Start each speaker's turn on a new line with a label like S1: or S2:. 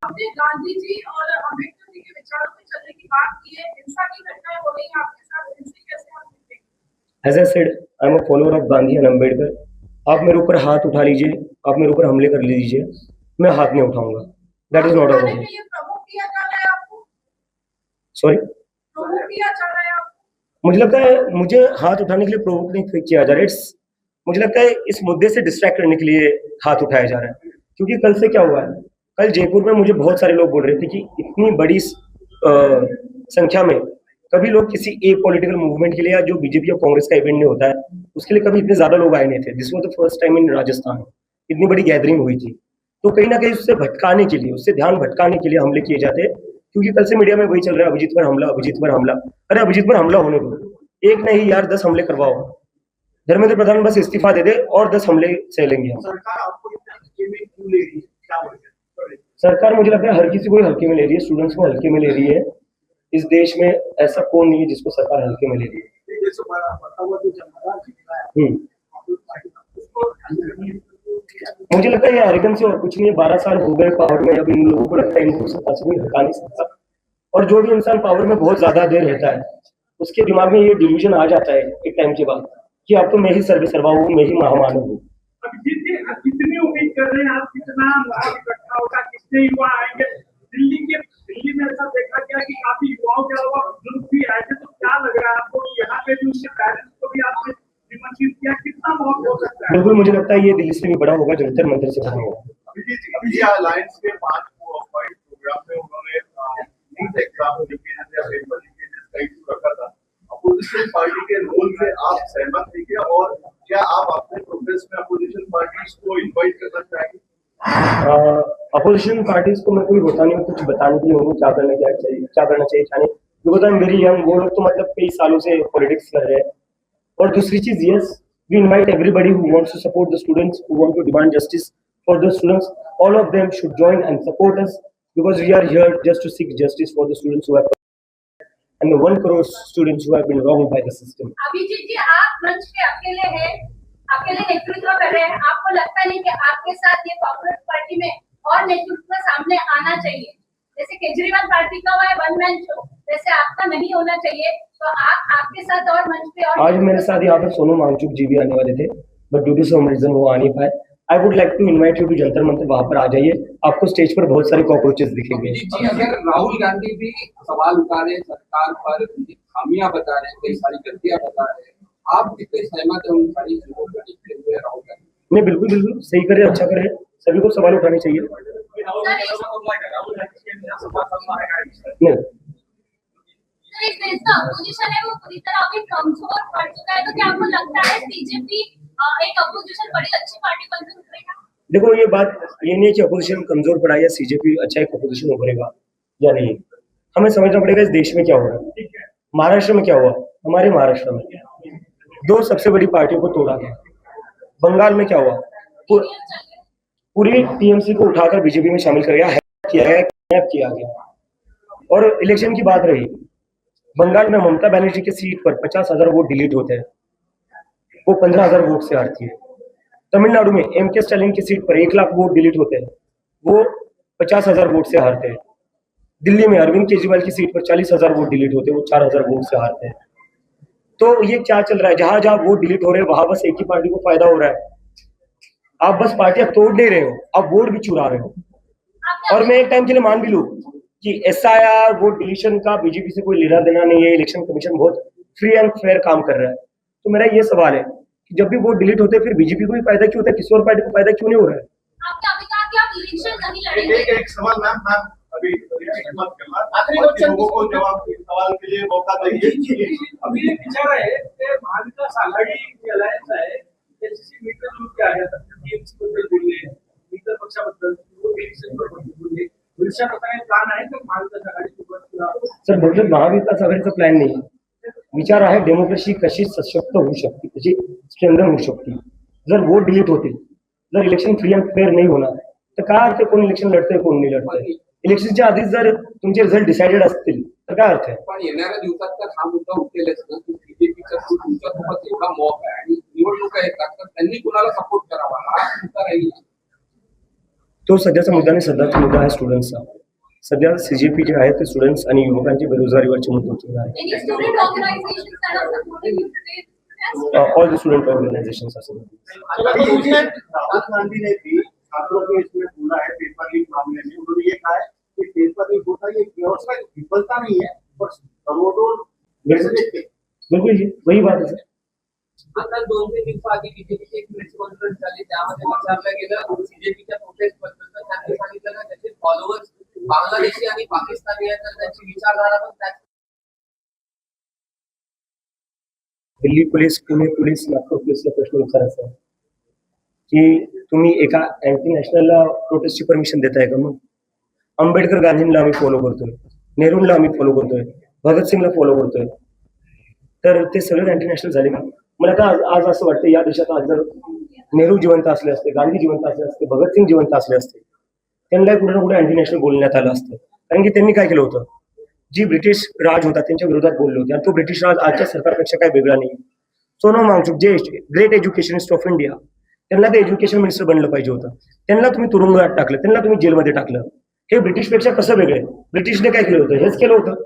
S1: हमने गांधी जी और अम्बेडकर जी के विचारों पे चलने की बात की है, हिंसा की घटनाएं हो रही हैं आपके साथ, इनसे कैसे आप निपटेंगे?
S2: As I said, I am a follower of Gandhi and Ambedkar. आप मेरे ऊपर हाथ उठा लीजिए, आप मेरे ऊपर हमले कर लीजिए, मैं हाथ नहीं उठाऊंगा. That is not a
S1: उठाने
S2: problem.
S1: के लिए प्रवोक किया जा रहा है आपको?
S2: Sorry.
S1: प्रवोक किया जा रहा है आपको?
S2: मुझे लगता है मुझे हाथ उठाने के लिए प्रोवोक नहीं किया जा रहा है. मुझे लगता है इस मुद्दे से डिस्ट्रैक्ट करने के लिए हाथ उठाया जा रहा है. क्योंकि कल से क्या हुआ है, कल जयपुर में मुझे बहुत सारे लोग बोल रहे थे कि इतनी बड़ी संख्या में कभी लोग किसी एक पॉलिटिकल मूवमेंट के लिए या जो बीजेपी और कांग्रेस का इवेंट नहीं होता है उसके लिए कभी इतने ज्यादा लोग आए नहीं थे. This was the first time in Rajasthan इतनी बड़ी गैदरिंग हुई थी. तो कहीं ना कहीं उससे भटकाने के लिए, उससे ध्यान भटकाने के लिए हमले किए जाते हैं. क्योंकि कल से मीडिया में वही चल रहा है, अभिजीत पर हमला, अभिजीत पर हमला. अरे अभिजीत पर हमला होने दो, एक नहीं यार 10 हमले करवाओ. धर्मेंद्र प्रधान बस इस्तीफा दे दे और 10 हमले सह लेंगे हम.
S3: सरकार आपको इतने हल्के में क्यों ले रही है, क्या वजह?
S2: सरकार मुझे लगता है हर किसी को हल्के में ले रही है, स्टूडेंट्स को हल्के में ले रही है. इस देश में ऐसा कौन नहीं है जिसको सरकार हल्के में ले रही है.
S3: जैसे बता हुआ जो जनता जीतना है
S2: मुझे लगता है ये एरोगेंस और कुछ नहीं है. 12 साल हो गए पावर में, अब इन लोगों को लगता है इनको सत्ता से कोई हटा नहीं सकता. और जो भी इंसान पावर में बहुत ज्यादा देर रहता है उसके दिमाग में ये डिल्यूजन आ जाता है एक टाइम के बाद कि अब तो मैं ही सर्वे सर्वा हूँ, मैं ही महामानव हूँ.
S3: कितनी उम्मीद कर रहे हैं आप, कितना इकट्ठा होगा, कितने युवा आएंगे? दिल्ली में ऐसा देखा गया कि काफी युवाओं के अलावा बुजुर्ग भी आए थे, तो क्या लग रहा है आपको कि यहाँ पे भी उसके पेरेंट्स को भी आपने निमंत्रित किया, कितना बहुत हो सकता है?
S2: बिल्कुल, मुझे लगता है ये दिल्ली से भी बड़ा होगा, जंतर मंतर से बड़ा होगा.
S3: अभी अलायंस के 5 पॉइंट प्रोग्राम में उन्होंने नीट एग्जाम लीकेज या पेपर लीकेज का इशू रखा था. अपोजिशन पार्टी के रोल से आप सहमत थे क्या, और क्या आप अपने प्रोग्रेस में अपोजिशन पार्टीज को इनवाइट करना चाहेंगे?
S2: अपोजिशन पार्टीज को मैं कोई होता नहीं हूँ कुछ बताने के लिए, उनको क्या करना चाहिए क्या नहीं. Because I am very young. वो लोग तो मतलब कई सालों से पॉलिटिक्स कर रहे हैं. और दूसरी चीज, yes, we invite everybody who wants to support the students, who want to demand justice for the students. All of them should join and support us because we are here just to seek justice for the students who have and the 1 crore students who have been wronged by the system.
S1: Abhijeet ji, आप मंच पे अकेले हैं, अकेले नेतृत्व कर रहे हैं. आपको लगता नहीं कि आपके साथ ये कांग्रेस पार्टी में और नेतृत्व सामने आना चाहिए? जैसे केजरीवाल पार्टी का हुआ है वन मैन शो, वैसे आपका नहीं होना चाहिए. तो आपके साथ और मंच पे और
S2: आज मेरे साथ यहाँ पे सोनू मांगचुक जी भी आने वाले थे, but due to some reason वो आ नहीं पाए. I would like to invite you to Jantar Mantar, वहां पर आ जाइए. आपको स्टेज पर बहुत सारे कॉकरोचेस दिखेंगे.
S4: जी, अगर राहुल गांधी भी सवाल उठा रहे हैं सरकार पर, खामियां बता रहे हैं, कई सारी गलतियां बता रहे हैं, आप कितने सहमत हैं उन सारी चीजों को देखते हुए? राहुल गांधी
S2: नहीं, बिल्कुल बिल्कुल सही करे, अच्छा करे. सभी को सवाल उठाने चाहिए.
S1: अपोजिशन है वो पूरी तरह अभी कमजोर पड़ चुका है, तो क्या आपको लगता है बीजेपी एक अपोजिशन बड़ी अच्छी पार्टी बनकर उभरेगा?
S2: देखो, ये बात ये नहीं है कि अपोजिशन कमजोर पड़ा या सीजेपी अच्छा एक अपोजिशन उभरेगा या नहीं. हमें समझना पड़ेगा इस देश में क्या हो रहा है. महाराष्ट्र में क्या हुआ, हमारे महाराष्ट्र में 2 सबसे बड़ी पार्टियों को तोड़ा गया. बंगाल में क्या हुआ, पूरी टीएमसी को उठाकर बीजेपी में शामिल कर गया, किडनैप किया गया. और इलेक्शन की बात रही, बंगाल में ममता बनर्जी की सीट पर 50,000 वोट डिलीट होते हैं, वो 15,000 वोट से हारती है. तमिलनाडु में एमके स्टालिन की सीट पर 1 लाख वोट डिलीट होते हैं, वो 50,000 वोट से हारते हैं. दिल्ली में अरविंद केजरीवाल की सीट पर 40,000 वोट डिलीट होते हैं, वो 4,000 वोट से हारते हैं. तो ये क्या चल रहा है, जहां जहां वोट डिलीट हो रहे हैं वहां बस एक ही पार्टी को फायदा हो रहा है. आप बस पार्टियां तोड़ नहीं रहे हो, आप वोट भी चुरा रहे हो. और मैं एक टाइम के लिए मान भी लूं कि एसआईआर वोट डिलीशन का बीजेपी से कोई लेना देना नहीं है, इलेक्शन कमीशन बहुत फ्री एंड फेयर काम कर रहा है. तो मेरा ये सवाल है कि जब भी वोट डिलीट होते हैं फिर बीजेपी को भी फायदा क्यों होता है, किसी और पार्टी को फायदा क्यों नहीं हो रहा है?
S1: आपने अभी कहा कि आप इलेक्शन नहीं लड़ेंगे.
S3: एक सवाल मैम अभी मत करना, लोगों को जवाब सवाल के लिए मौका दीजिए.
S5: अभी एक विचार आहे ते महाविकास आघाडी जी अलायन्स आहे त्याची मित्र ग्रुप जे आहे आता टीएमसी बद्दल बोलले, मित्र पक्षाबद्दल बोलले, भविष्यात आता काही प्लान आहे का महाविकास आघाडी सोबत?
S2: सर, म्हणजे महाविकास आघाडीचा प्लॅन नाही. विचार आहे डेमोक्रेसी कशी सशक्त होऊ शकते, कशी स्ट्रेंथन होऊ शकते. जर वोट डिलीट होतील, जर इलेक्शन फ्री अँड फेअर नाही होणार तर काय अर्थ, कोण इलेक्शन लढतंय कोण नाही लढतंय. इलेक्शनच्या आधीच जर तुमचे रिझल्ट डिसाइडेड असतील तर काय अर्थ आहे?
S4: पण येणाऱ्या दिवसात तर हा मुद्दा उठलेलाच ना, की बीजेपीचा तुमच्यासोबत एवढा मॉक आहे आणि निवडणुका येतात तर त्यांनी कुणाला सपोर्ट करावा हा मुद्दा राहील.
S2: तो सध्याचा मुद्दा नाही, सध्याचा मुद्दा आहे स्टुडंट्सचा. सध्या सीजेपी जे आहे ते स्टुडंट्स आणि युवकांचे बेरोजगारीवरचे मुद्दे उचलून आहे.
S1: Any student organizations that are supporting you today?
S2: All the student organisations असं.
S6: अभी उसने राहुल गांधी ने भी छात्रों को इसमें बोला है पेपर लीक मामले में. उन्होंने ये कहा है कि पेपर लीक होता है, ये व्यवस्था की विफलता नहीं है, पर करोड़ों
S2: बिल्कुल जी, वही बात है सर.
S7: आता 2-3 दिवसाआधी बीजेपीची एक प्रेस कॉन्फरन्स झाली, त्यामध्ये विचारलं गेलं सीजेपीच्या प्रोटेस्ट बद्दल. तर त्यांनी सांगितलं की त्याचे फॉलोअर्स बांगलादेशी आणि पाकिस्तानी आहेत, तर त्यांची विचारधारा पण त्याच.
S2: दिल्ली पोलीस, पुणे पोलीस, नागपूर पोलीसला प्रश्न विचारायचा आहे की तुम्ही एका अँटी नॅशनल प्रोटेस्टची परमिशन देताय का? मग आंबेडकर गांधींना आम्ही फॉलो करतोय, नेहरूंना आम्ही फॉलो करतोय, भगतसिंगला फॉलो करतोय, तर ते सगळे अँटी नॅशनल झाले का? मला का आज असं वाटतं या देशात आज जर नेहरू जिवंत असले असते, गांधी जिवंत असले असते, भगतसिंग जिवंत असले असते, त्यांना कुठे ना कुठे अँटी नॅशनल बोलण्यात आलं असतं. कारण की त्यांनी काय केलं होतं, जी ब्रिटिश राज होता त्यांच्या विरोधात बोलले होते आणि तो ब्रिटिश राज आजच्या सरकारपेक्षा काय वेगळा नाही. सोनम वांगचुक जे ग्रेट एज्युकेशनिस्ट ऑफ इंडिया, त्यांना ते एज्युकेशन मिनिस्टर बनलं पाहिजे होतं. त्यांना तुम्ही तुरुंगात टाकलं, त्यांना तुम्ही जेलमध्ये टाकलं. हे ब्रिटिशपेक्षा कसं वेगळं आहे? ब्रिटिशने काय केलं होतं? हेच केलं होतं.